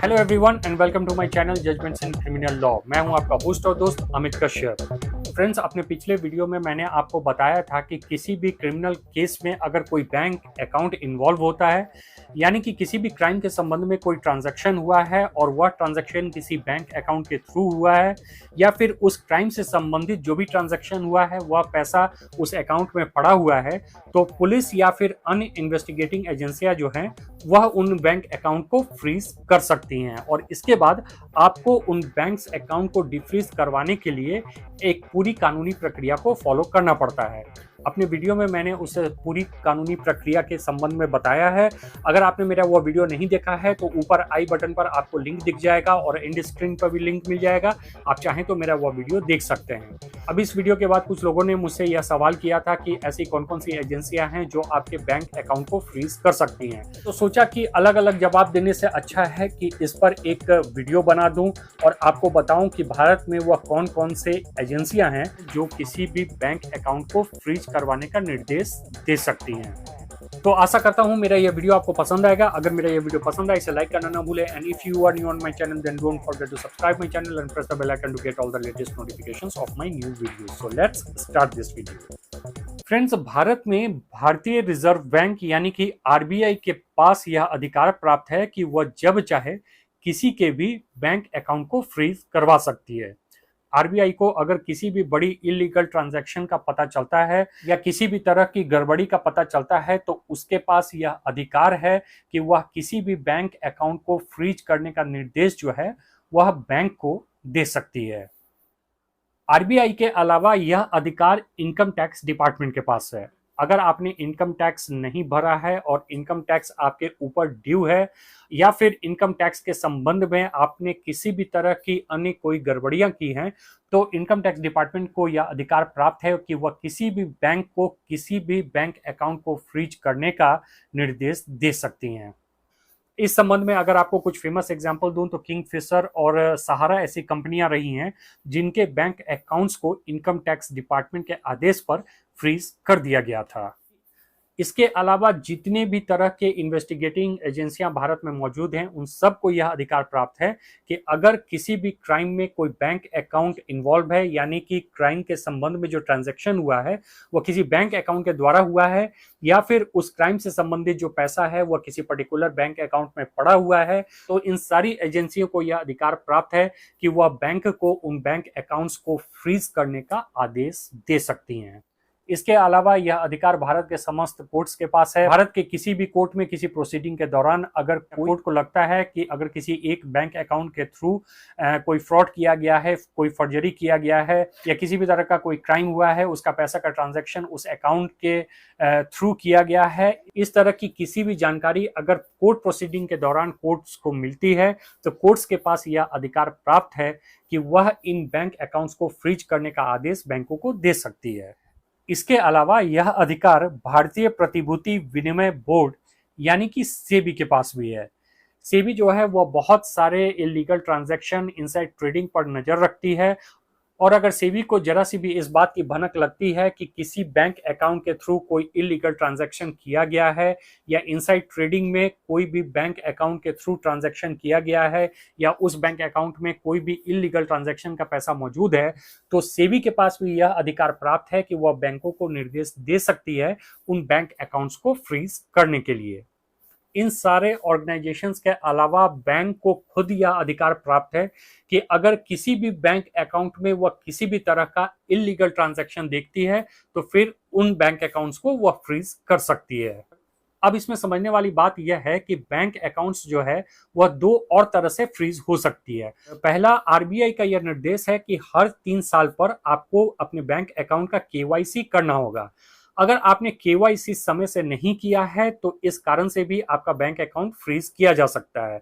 Hello everyone and welcome to my channel judgments in criminal law. मैं हूं आपका host और दोस्त अमित कश्यप। फ्रेंड्स, अपने पिछले वीडियो में मैंने आपको बताया था कि किसी भी क्रिमिनल केस में अगर कोई बैंक अकाउंट इन्वॉल्व होता है, यानी कि किसी भी क्राइम के संबंध में कोई ट्रांजैक्शन हुआ है और वह ट्रांजैक्शन किसी बैंक अकाउंट के थ्रू हुआ है, या फिर उस क्राइम से संबंधित जो भी ट्रांजैक्शन हुआ है वह पैसा उस अकाउंट में पड़ा हुआ है, तो पुलिस या फिर अन्य इन्वेस्टिगेटिंग एजेंसियां जो हैं वह उन बैंक अकाउंट को फ्रीज कर सकती हैं। और इसके बाद आपको उन बैंक अकाउंट को डिफ्रीज करवाने के लिए एक पूरी कानूनी प्रक्रिया को फॉलो करना पड़ता है। अपने वीडियो में मैंने उस पूरी कानूनी प्रक्रिया के संबंध में बताया है। अगर आपने मेरा वो वीडियो नहीं देखा है तो ऊपर आई बटन पर आपको लिंक दिख जाएगा और एंड स्क्रीन पर भी लिंक मिल जाएगा। आप चाहें तो मेरा वो वीडियो देख सकते हैं। अब इस वीडियो के बाद कुछ लोगों ने मुझसे यह सवाल किया था कि ऐसी कौन कौन सी एजेंसियां हैं जो आपके बैंक अकाउंट को फ्रीज कर सकती हैं। तो सोचा कि अलग अलग जवाब देने से अच्छा है कि इस पर एक वीडियो बना दूं और आपको बताऊं कि भारत में वह कौन कौन से एजेंसियां हैं जो किसी भी बैंक अकाउंट को फ्रीज करवाने का निर्देश दे सकती हैं। तो आशा करता हूं मेरा यह वीडियो आपको पसंद आएगा। अगर मेरा यह वीडियो पसंद आए इसे लाइक करना ना भूलें, and if you are new on my channel then don't forget to subscribe my channel and press the bell icon to get all the latest notifications of my new videos. So let's start this video. Friends, Bharat में Bharatiya reserve bank यानी कि RBI के पास यह अधिकार प्राप्त है कि वह जब चाहे किसी के भी बैंक अकाउंट को फ्रीज करवा सकती है। आरबीआई को अगर किसी भी बड़ी इलीगल ट्रांजैक्शन का पता चलता है या किसी भी तरह की गड़बड़ी का पता चलता है तो उसके पास यह अधिकार है कि वह किसी भी बैंक अकाउंट को फ्रीज करने का निर्देश जो है वह बैंक को दे सकती है। आरबीआई के अलावा यह अधिकार इनकम टैक्स डिपार्टमेंट के पास है। अगर आपने इनकम टैक्स नहीं भरा है और इनकम टैक्स आपके ऊपर ड्यू है, या फिर इनकम टैक्स के संबंध में आपने किसी भी तरह की अन्य कोई गड़बड़ियां की हैं, तो इनकम टैक्स डिपार्टमेंट को यह अधिकार प्राप्त है कि वह किसी भी बैंक को किसी भी बैंक अकाउंट को फ्रीज करने का निर्देश दे सकती हैं। इस संबंध में अगर आपको कुछ फेमस एग्जांपल दूं तो किंगफिशर और सहारा ऐसी कंपनियां रही हैं जिनके बैंक अकाउंट्स को इनकम टैक्स डिपार्टमेंट के आदेश पर फ्रीज कर दिया गया था। इसके अलावा जितने भी तरह के इन्वेस्टिगेटिंग एजेंसियां भारत में मौजूद हैं उन सबको यह अधिकार प्राप्त है कि अगर किसी भी क्राइम में कोई बैंक अकाउंट इन्वॉल्व है, यानी कि क्राइम के संबंध में जो ट्रांजैक्शन हुआ है वह किसी बैंक अकाउंट के द्वारा हुआ है, या फिर उस क्राइम से संबंधित जो पैसा है वह किसी पर्टिकुलर बैंक अकाउंट में पड़ा हुआ है, तो इन सारी एजेंसियों को यह अधिकार प्राप्त है कि वह बैंक को उन बैंक अकाउंट्स को फ्रीज करने का आदेश दे सकती हैं। इसके अलावा यह अधिकार भारत के समस्त कोर्ट्स के पास है। भारत के किसी भी कोर्ट में किसी प्रोसीडिंग के दौरान अगर कोर्ट को लगता है कि अगर किसी एक बैंक अकाउंट के थ्रू कोई फ्रॉड किया गया है, कोई फर्जरी किया गया है, या किसी भी तरह का कोई क्राइम हुआ है, उसका पैसा का ट्रांजैक्शन उस अकाउंट के थ्रू किया गया है, इस तरह की किसी भी जानकारी अगर कोर्ट प्रोसीडिंग के दौरान कोर्ट्स को मिलती है तो कोर्ट्स के पास यह अधिकार प्राप्त है कि वह इन बैंक अकाउंट्स को फ्रीज करने का आदेश बैंकों को दे सकती है। इसके अलावा यह अधिकार भारतीय प्रतिभूति विनिमय बोर्ड यानी कि सेबी के पास भी है। सेबी जो है वह बहुत सारे इलीगल ट्रांजैक्शन, इनसाइड ट्रेडिंग पर नजर रखती है, और अगर सेबी को जरा सी भी इस बात की भनक लगती है कि किसी बैंक अकाउंट के थ्रू कोई इलीगल ट्रांजैक्शन किया गया है, या इनसाइड ट्रेडिंग में कोई भी बैंक अकाउंट के थ्रू ट्रांजैक्शन किया गया है, या उस बैंक अकाउंट में कोई भी इलीगल ट्रांजैक्शन का पैसा मौजूद है, तो सेबी के पास भी यह अधिकार प्राप्त है कि वह बैंकों को निर्देश दे सकती है उन बैंक अकाउंट्स को फ्रीज करने के लिए। इन सारे ऑर्गेनाइजेशंस के अलावा बैंक को खुद यह अधिकार प्राप्त है कि अगर किसी भी बैंक अकाउंट में वह किसी भी तरह का इलीगल ट्रांजैक्शन देखती है तो फिर उन बैंक अकाउंट्स को वह फ्रीज कर सकती है। अब इसमें समझने वाली बात यह है कि बैंक अकाउंट्स जो है वह दो और तरह से फ्रीज हो सकती है। पहला, आरबीआई का यह निर्देश है कि हर 3 साल पर आपको अपने बैंक अकाउंट का केवाईसी करना होगा। अगर आपने केवाईसी समय से नहीं किया है तो इस कारण से भी आपका बैंक अकाउंट फ्रीज किया जा सकता है।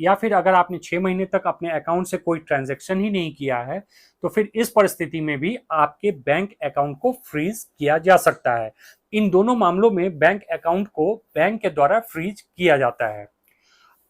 या फिर अगर आपने 6 महीने तक अपने अकाउंट से कोई ट्रांजैक्शन ही नहीं किया है तो फिर इस परिस्थिति में भी आपके बैंक अकाउंट को फ्रीज किया जा सकता है। इन दोनों मामलों में बैंक अकाउंट को बैंक के द्वारा फ्रीज किया जाता है।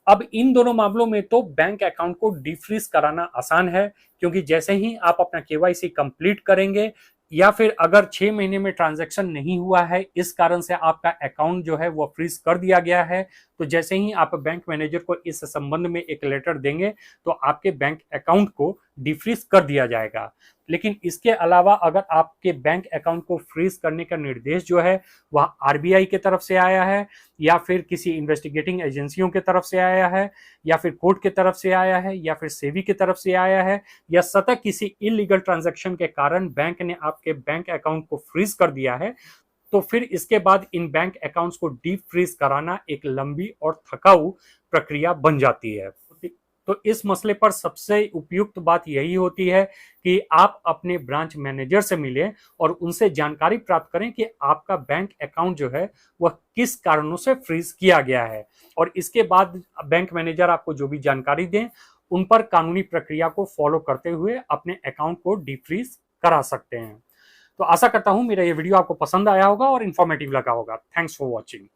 अब इन दोनों मामलों में तो बैंक अकाउंट को डिफ्रीज कराना आसान है, क्योंकि जैसे ही आप अपना केवाईसी कंप्लीट करेंगे या फिर अगर 6 महीने में ट्रांजैक्शन नहीं हुआ है, इस कारण से आपका अकाउंट जो है वो फ्रीज कर दिया गया है, तो जैसे ही आप बैंक मैनेजर को इस संबंध में एक लेटर देंगे तो आपके बैंक अकाउंट को डिफ्रीज कर दिया जाएगा। लेकिन इसके अलावा अगर आपके बैंक अकाउंट को फ्रीज करने का निर्देश जो है वह आरबीआई की तरफ से आया है, या फिर किसी इन्वेस्टिगेटिंग एजेंसियों की तरफ से आया है, या फिर कोर्ट की तरफ से आया है, या फिर सेबी की तरफ से आया है, या सतत किसी इलीगल ट्रांजैक्शन के कारण बैंक ने आपके बैंक अकाउंट को फ्रीज कर दिया है, तो फिर इसके बाद इन बैंक अकाउंट्स को डीप फ्रीज कराना एक लंबी और थकाऊ प्रक्रिया बन जाती है। तो इस मसले पर सबसे उपयुक्त बात यही होती है कि आप अपने ब्रांच मैनेजर से मिलें और उनसे जानकारी प्राप्त करें कि आपका बैंक अकाउंट जो है वह किस कारणों से फ्रीज किया गया है, और इसके बाद बैंक मैनेजर आपको जो भी जानकारी दें उन पर कानूनी प्रक्रिया को फॉलो करते हुए अपने अकाउंट को डिफ्रीज करा सकते हैं। तो आशा करता हूं मेरा ये वीडियो आपको पसंद आया होगा और इन्फॉर्मेटिव लगा होगा। Thanks for watching.